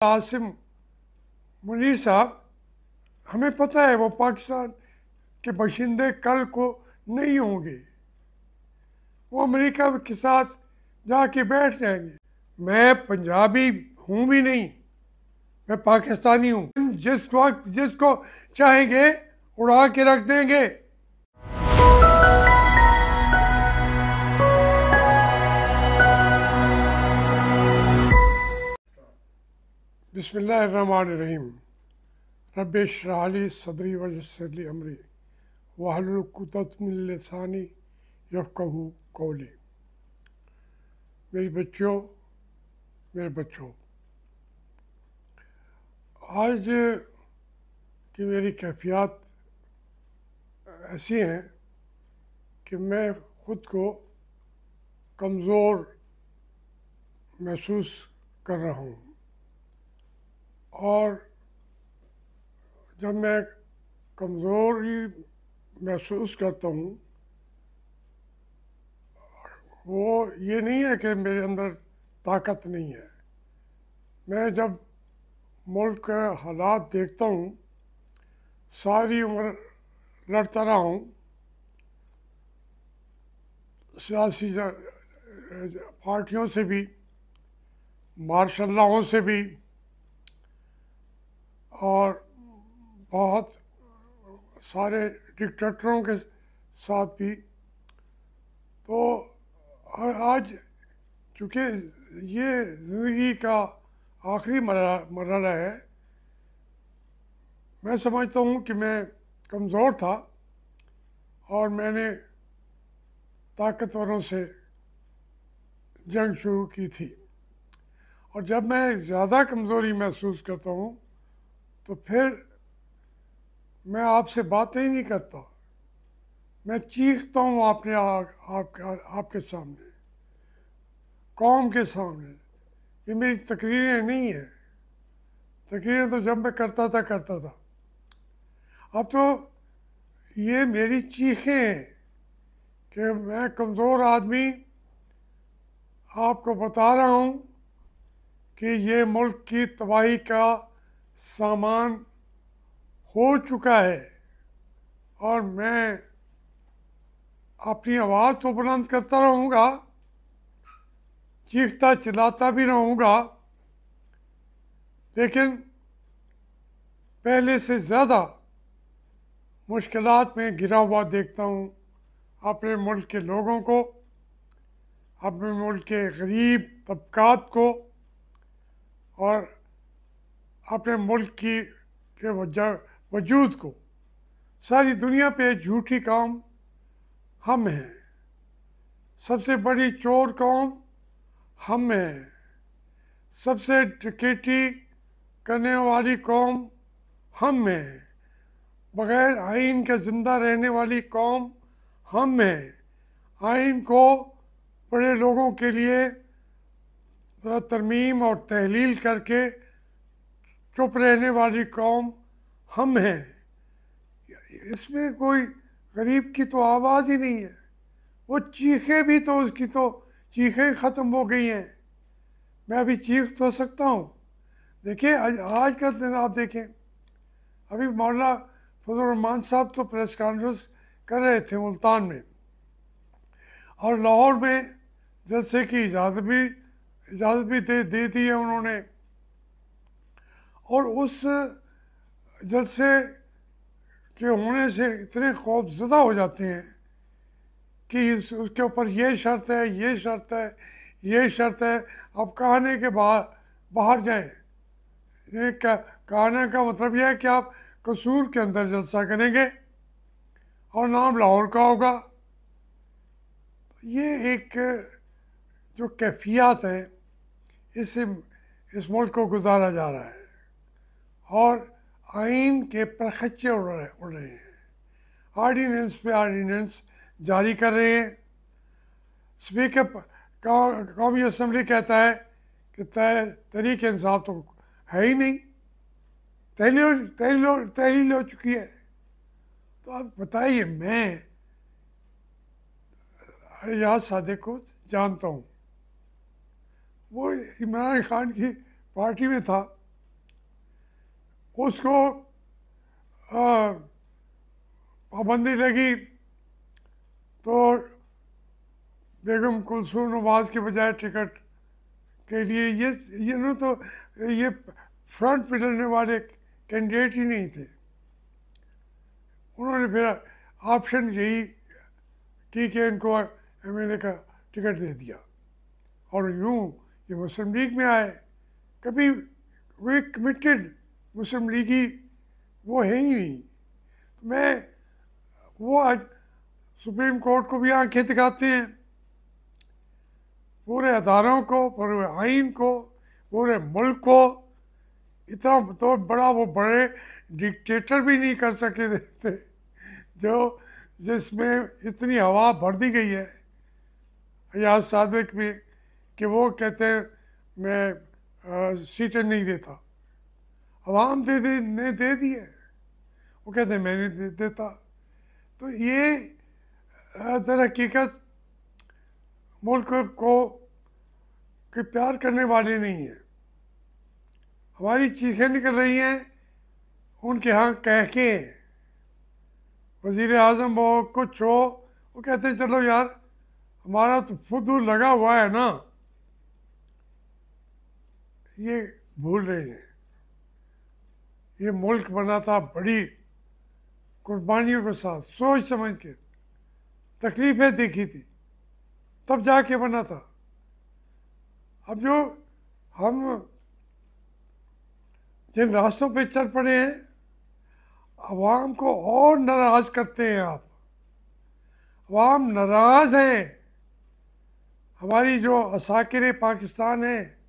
आसिम मुनीर साहब, हमें पता है वो पाकिस्तान के बाशिंदे कल को नहीं होंगे, वो अमेरिका के साथ जाके बैठ जाएंगे। मैं पंजाबी हूँ भी नहीं, मैं पाकिस्तानी हूँ। जिस वक्त जिसको चाहेंगे उड़ा के रख देंगे। बिस्मिल्लाहिर्रहमानिर्रहीम। रब्बि इश्रह ली सदरी वयस्सिर ली अमरी वहलुल उक़दतम मिन लिसानी यफ़क़हू क़ौली। मेरे बच्चों, आज की मेरी कैफियत ऐसी है कि मैं ख़ुद को कमज़ोर महसूस कर रहा हूँ, और जब मैं कमज़ोरी महसूस करता हूँ, वो ये नहीं है कि मेरे अंदर ताकत नहीं है। मैं जब मुल्क के हालात देखता हूँ, सारी उम्र लड़ता रहा हूँ, सियासी पार्टियों से भी, मार्शल लॉ से भी, और बहुत सारे डिक्टेटरों के साथ भी। तो आज चूँकि ये ज़िंदगी का आखिरी मरहला है, मैं समझता हूँ कि मैं कमज़ोर था और मैंने ताकतवरों से जंग शुरू की थी। और जब मैं ज़्यादा कमज़ोरी महसूस करता हूँ तो फिर मैं आपसे बातें ही नहीं करता, मैं चीखता हूँ अपने आपके सामने, कौम के सामने। ये मेरी तकरीरें नहीं है, तकरीरें तो जब मैं करता था। अब तो ये मेरी चीखें हैं कि मैं कमज़ोर आदमी आपको बता रहा हूँ कि ये मुल्क की तबाही का सामान हो चुका है, और मैं अपनी आवाज़ तो बुलंद करता रहूँगा, चीखता चिल्लाता भी रहूँगा, लेकिन पहले से ज़्यादा मुश्किलात में घिरा हुआ देखता हूँ अपने मुल्क के लोगों को, अपने मुल्क के गरीब तबकात को, और अपने मुल्क के वजूद को। सारी दुनिया पे झूठी कौम हम हैं, सबसे बड़ी चोर कौम हम हैं, सबसे डकैती करने वाली कौम हम हैं, बग़ैर आइन के ज़िंदा रहने वाली कौम हम हैं, आइन को बड़े लोगों के लिए तरमीम और तहलील करके चुप रहने वाली कौम हम हैं। इसमें कोई गरीब की तो आवाज़ ही नहीं है। वो चीखें भी तो, उसकी तो चीखें ख़त्म हो गई हैं। मैं अभी चीख तो सकता हूँ। देखिए आज का दिन आप देखें, अभी मौलाना फजल रहमान साहब तो प्रेस कॉन्फ्रेंस कर रहे थे मुल्तान में, और लाहौर में जलसे की इजाज़त भी दे दी है उन्होंने। और उस जलसे के होने से इतने खौफज़दा हो जाते हैं कि उसके ऊपर ये शर्त है, ये शर्त है, ये शर्त है। अब कहने के बाहर जाएं। ये कहने का मतलब यह है कि आप कसूर के अंदर जलसा करेंगे और नाम लाहौर का होगा। ये एक जो कैफियत है, इस मुल्क को गुजारा जा रहा है, और आइन के परखच्चे उड़ रहे हैं। आर्डीनेंस पे आर्डीनेंस जारी कर रहे हैं। स्पीकर कौमी असम्बली कहता है कि तहरीक इंसाफ तो है ही नहीं, तहलील हो चुकी है। तो आप बताइए, मैं रियाज सादिक को जानता हूँ, वो इमरान खान की पार्टी में था, उसको पाबंदी लगी तो बेगम कुलसूम नवाज के बजाय टिकट के लिए ये न तो ये फ्रंट पे लड़ने वाले कैंडिडेट ही नहीं थे। उन्होंने फिर ऑप्शन यही की कि इनको एमएलए का टिकट दे दिया और यूँ ये मुस्लिम लीग में आए। कभी वे कमिटेड मुस्लिम लीगी वो है ही नहीं। तो मैं वो आज सुप्रीम कोर्ट को भी आंखें दिखाते हैं, पूरे अदारों को, पूरे आइन को, पूरे मुल्क को। इतना तो बड़ा वो बड़े डिक्टेटर भी नहीं कर सके थे जो जिसमें इतनी हवा भर दी गई है हयात सादिक में कि वो कहते हैं मैं सीटें नहीं देता। अवाम ने दे दी है, वो कहते हैं मैं नहीं देता। तो ये दर हकीकत मुल्क को के प्यार करने वाले नहीं है। हमारी चीखें निकल रही हैं उनके यहाँ कह के, वज़ीर आज़म हो कुछ हो, वो कहते हैं चलो यार हमारा तो फुदू लगा हुआ है ना। ये भूल रहे हैं ये मुल्क बना था बड़ी कुर्बानियों के साथ, सोच समझ के, तकलीफ़ें देखी थी, तब जाके बना था। अब जो हम जिन रास्तों पे चल पड़े हैं अवाम को और नाराज़ करते हैं आप। अवाम नाराज़ हैं। हमारी जो असाकिर पाकिस्तान है,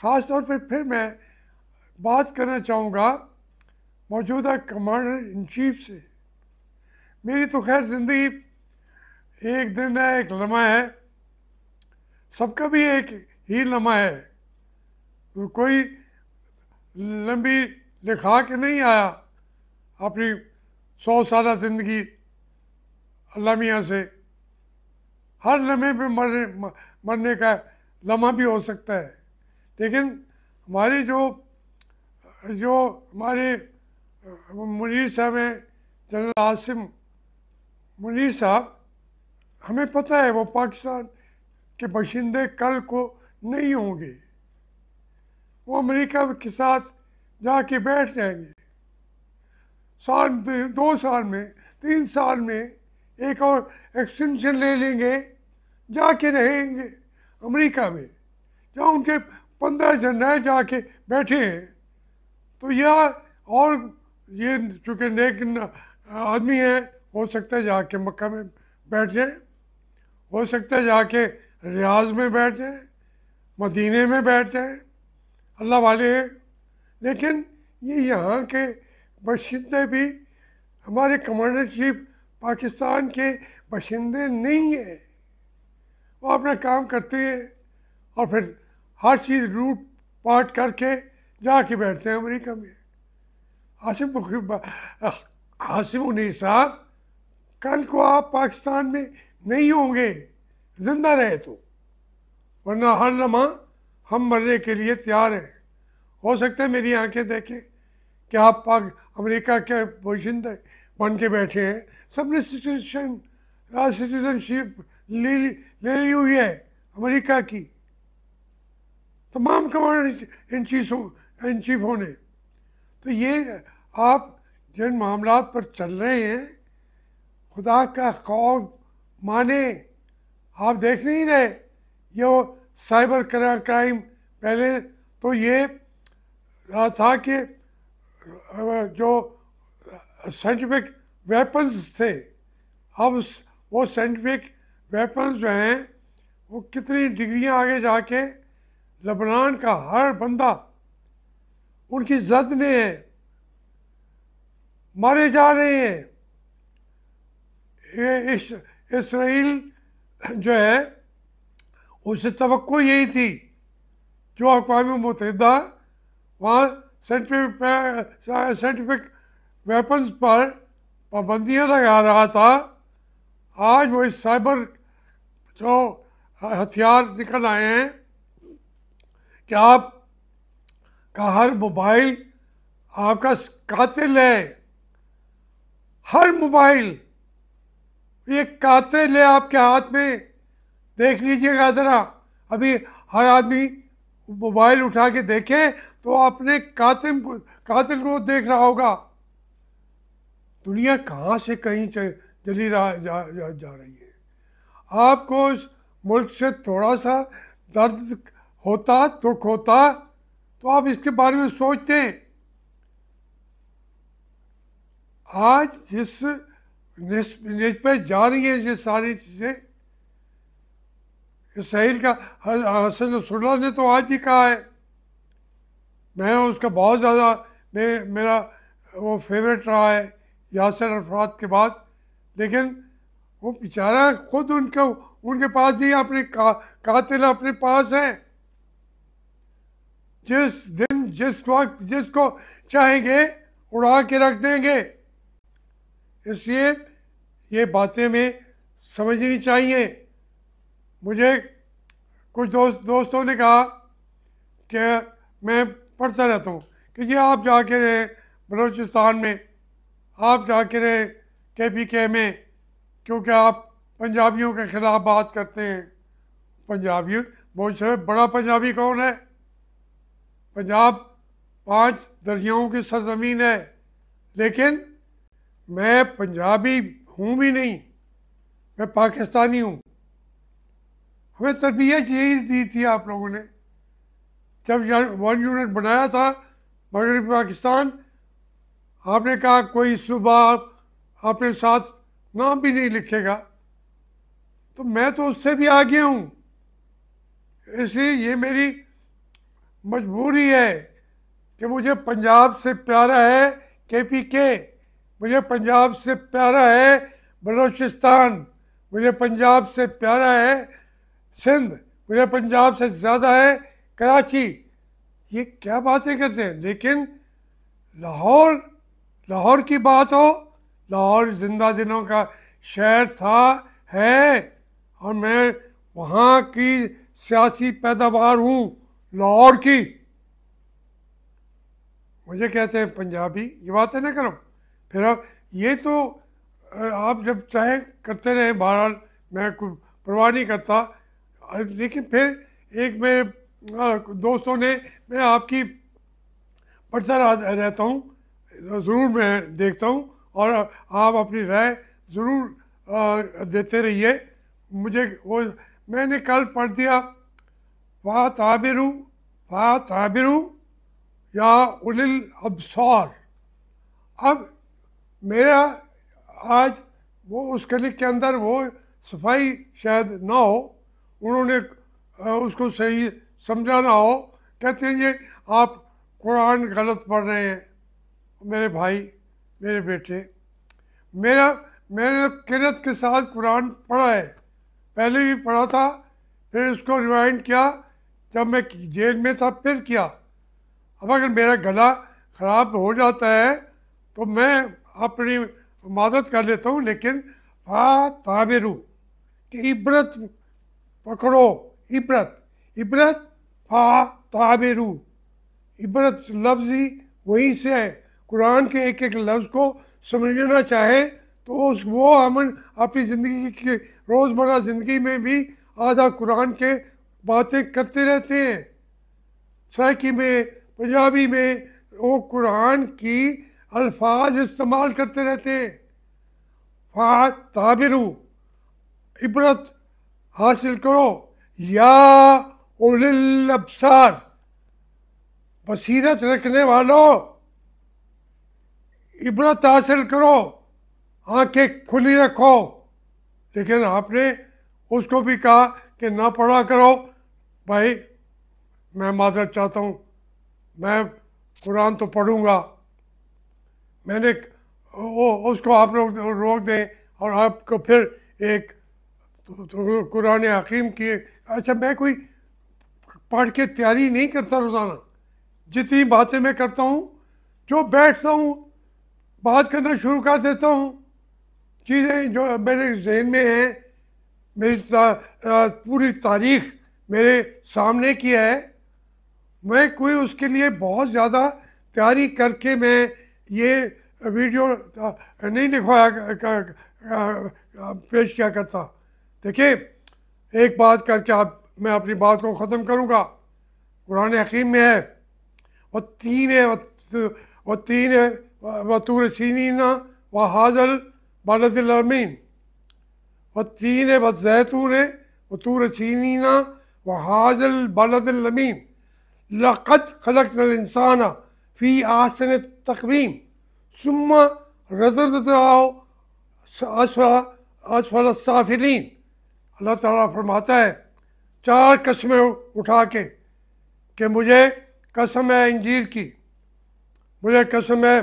ख़ास तौर पे फिर मैं बात करना चाहूँगा मौजूदा कमांडर इन चीफ से। मेरी तो खैर ज़िंदगी एक दिन है, एक लम्हा है, सबका भी एक ही लम्हा है। तो कोई लंबी लिखा के नहीं आया अपनी 100 साल ज़िंदगी अल्लाह मियाँ से। हर लम्हे पे मरने का लम्हा भी हो सकता है। लेकिन हमारे जो हमारे मुनीर साहब हैं, जनरल आसिम मुनीर साहब, हमें पता है वो पाकिस्तान के बाशिंदे कल को नहीं होंगे। वो अमेरिका के साथ जाके बैठ जाएंगे। साल 2 साल में 3 साल में एक और एक्सटेंशन ले लेंगे, जाके रहेंगे अमेरिका में जहाँ उनके 15 जनरल जाके बैठे हैं। तो यह और ये चूँकि नेक आदमी है, हो सकता है जाके मक्का में बैठ जाए, हो सकता है जाके रियाज में बैठ जाए, मदीने में बैठ जाए, अल्लाह वाले हैं। लेकिन ये यहाँ के बाशिंदे भी हमारे कमांडर चीफ पाकिस्तान के बाशिंदे नहीं हैं। वो अपना काम करते हैं और फिर हर चीज़ लूट पाट करके जाके बैठते हैं अमेरिका में। आसिम मुनीर साहब, कल को आप पाकिस्तान में नहीं होंगे जिंदा रहे तो, वरना हर लम्हा हम मरने के लिए तैयार हैं। हो सकता है मेरी आंखें देखें कि आप अमेरिका के बाशिंदे बन के बैठे हैं। सबने सिटीजनशिप ले ली हुई है अमेरिका की, तमाम कमांडर इन चीफों ने। तो ये आप जिन मामलात पर चल रहे हैं, खुदा का खौफ माने। आप देख नहीं रहे ये वो साइबर क्राइम, पहले तो ये था कि जो साइंटिफिक वेपन्स थे, अब वो साइंटिफिक वेपन्स जो हैं वो कितनी डिग्रियां आगे जाके लेबनान का हर बंदा उनकी जद में है, मारे जा रहे हैं। इसराइल जो है उससे तवक्को यही थी, जो अक़वाम मुत्तहिदा वहाँ साइंटिफिक वेपन्स पर पाबंदियाँ लगा रहा था। आज वो इस साइबर जो हथियार निकल आए हैं कि आप का हर मोबाइल आपका कातिल है। हर मोबाइल ये कातिल है आपके हाथ में। देख लीजिएगा ज़रा, अभी हर आदमी मोबाइल उठा के देखे तो अपने कातिल को देख रहा होगा। दुनिया कहाँ से कहीं चली जा रही है। आपको इस मुल्क से थोड़ा सा दर्द होता, दुख होता, तो आप इसके बारे में सोचते हैं। आज जिस निज पे जा रही हैं ये सारी चीज़ें, इसराइल का हसन नसरुल्लाह ने तो आज भी कहा है, मैं उसका बहुत ज़्यादा मेरा वो फेवरेट रहा है यासर अरफात के बाद, लेकिन वो बेचारा खुद उनके पास भी अपने कातिल अपने पास हैं। जिस दिन जिस वक्त जिसको चाहेंगे उड़ा के रख देंगे। इसलिए ये बातें में समझनी चाहिए। मुझे कुछ दोस्तों ने कहा कि मैं पढ़ता रहता हूँ कि जी आप जाके रहे बलूचिस्तान में, आप जाके रहे KPK में, क्योंकि आप पंजाबियों के ख़िलाफ़ बात करते हैं। पंजाबी मुझसे बड़ा पंजाबी कौन है? पंजाब 5 दरियाओं की सरजमीन है, लेकिन मैं पंजाबी हूँ भी नहीं, मैं पाकिस्तानी हूँ। हमें तरबियत यही दी थी आप लोगों ने। जब 1 यूनिट बनाया था मगरबी पाकिस्तान, आपने कहा कोई सुबह अपने साथ नाम भी नहीं लिखेगा, तो मैं तो उससे भी आगे हूँ। इसलिए ये मेरी मजबूरी है कि मुझे पंजाब से प्यारा है KPK, मुझे पंजाब से प्यारा है बलूचिस्तान, मुझे पंजाब से प्यारा है सिंध, मुझे पंजाब से ज़्यादा है कराची। ये क्या बातें करते हैं। लेकिन लाहौर की बात हो, लाहौर जिंदा दिलों का शहर था, है, और मैं वहाँ की सियासी पैदावार हूँ लाहौर की। मुझे कहते हैं पंजाबी, ये बातें ना करो। फिर अब ये तो आप जब चाहे करते रहे, बहरहाल मैं कोई परवाह नहीं करता। लेकिन फिर एक मेरे दोस्तों ने, मैं आपकी पढ़ता रहता हूँ, ज़रूर मैं देखता हूँ, और आप अपनी राय ज़रूर देते रहिए। मुझे वो मैंने कल पढ़ दिया, फ़ाताबिरू या उलिल अब्सार। अब मेरा आज वो उस क्लिक के अंदर वो सफाई शायद ना हो, उन्होंने उसको सही समझा ना हो। कहते हैं ये आप कुरान गलत पढ़ रहे हैं। मेरे भाई, मेरे बेटे, मैंने किरत के साथ कुरान पढ़ा है, पहले भी पढ़ा था, फिर उसको रिवाइंड किया जब मैं जेल में था, फिर किया। अब अगर मेरा गला ख़राब हो जाता है तो मैं अपनी मदद कर लेता हूँ, लेकिन फ़ाताबिरू कि इबरत पकड़ो, इबरत फ़ाताबिरू, इबरत लफ्ज़ ही वहीं से है। कुरान के एक एक लफ्ज़ को समझना चाहे तो वो हम अपनी ज़िंदगी की रोज़मर्रा ज़िंदगी में भी आधा कुरान के बातें करते रहते हैं। सराइकी में, पंजाबी में वो कुरान की अल्फाज इस्तेमाल करते रहते हैं। फ़ाताबिरू, इबरत हासिल करो, या उलिल अब्सार, बसीरत रखने वालों, इबरत हासिल करो, आंखें खुली रखो। लेकिन आपने उसको भी कहा कि ना पढ़ा करो। भाई मैं माजरत चाहता हूँ, मैं कुरान तो पढ़ूँगा। मैंने वो उसको आप लोग रोक दें और आपको फिर एक तो कुरान हकीम की। अच्छा, मैं कोई पढ़ के तैयारी नहीं करता रोज़ाना। जितनी बातें मैं करता हूँ, जो बैठता हूँ बात करना शुरू कर देता हूँ। चीज़ें जो मेरे जहन में हैं, मेरी पूरी तारीख मेरे सामने की है, मैं कोई उसके लिए बहुत ज़्यादा तैयारी करके मैं ये वीडियो नहीं दिखाया पेश किया करता। देखिए, एक बात करके आप मैं अपनी बात को ख़त्म करूँगा। कुरान हकीम में है व तीन है व तूर सीनीना व हाजल बालदिल अमीन व तीन व जैतून व तूर सीनीना व हाजल बालदिल अमीन लक़द खलक़नल इंसाना फ़ी अहसन तक़वीम सुम्मा रददनाहु असफल साफिलीन। अल्लाह ताला फरमाता है, चार कसमें उठा के कि मुझे कसम है इंजीर की, मुझे कसम है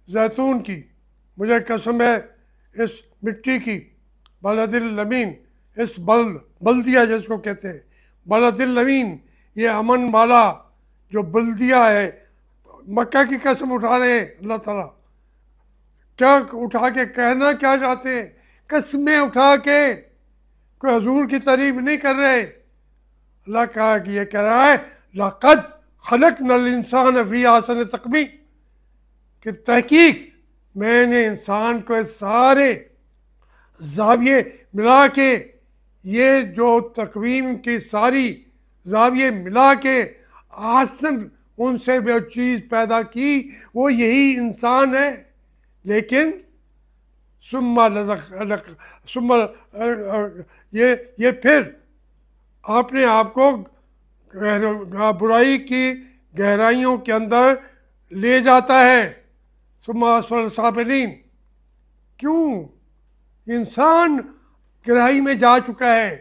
जैतून की, मुझे कसम है इस मिट्टी की, बलदिल अमीन, इस बल्दिया जिसको कहते हैं बलदिल अमीन, ये अमन वाला जो बल्दिया है। मक्का की कसम उठा रहे हैं अल्लाह ताला। क्या उठा के कहना क्या चाहते हैं? कसमें उठा के, कोई हजूर की तारीफ नहीं कर रहे। अल्लाह कहा कि ये कह रहा है लक़द खलक़नल इंसान फ़ी अहसन तक़वीम, कि तहकीक मैंने इंसान को सारे जाविये मिला के, ये जो तकवीम की सारी जाविये मिला के आसन उनसे जो चीज़ पैदा की वो यही इंसान है। लेकिन ये फिर अपने आप को बुराई की गहराइयों के अंदर ले जाता है। सुम्मा असफल साफिलीन, क्यों? इंसान गहराई में जा चुका है।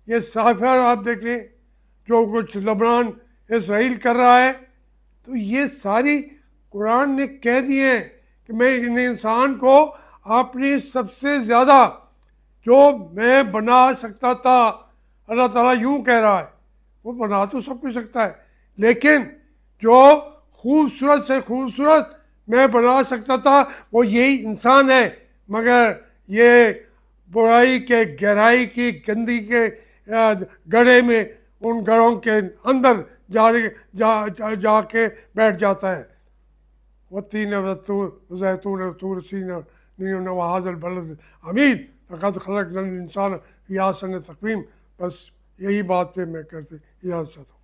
ये साफिर आप देख लें जो कुछ लबनान इसराइल कर रहा है, तो ये सारी कुरान ने कह दिए हैं कि मैं इन इंसान को अपनी सबसे ज़्यादा जो मैं बना सकता था, अल्लाह ताला यूँ कह रहा है, वो बना तो सब कुछ सकता है, लेकिन जो खूबसूरत से खूबसूरत मैं बना सकता था वो यही इंसान है। मगर ये बुराई के गहराई की गंदी के गड्ढे में, उन गढ़ों के अंदर जाके बैठ जाता है। वत्तीन ज़ैतून तूर सीनीन व हाज़ल बलद अमीन लक़द खलक़नल इंसान फ़ी अहसन तक़वीम। बस यही बात पे मैं करते इजाज़त चाहता हूँ।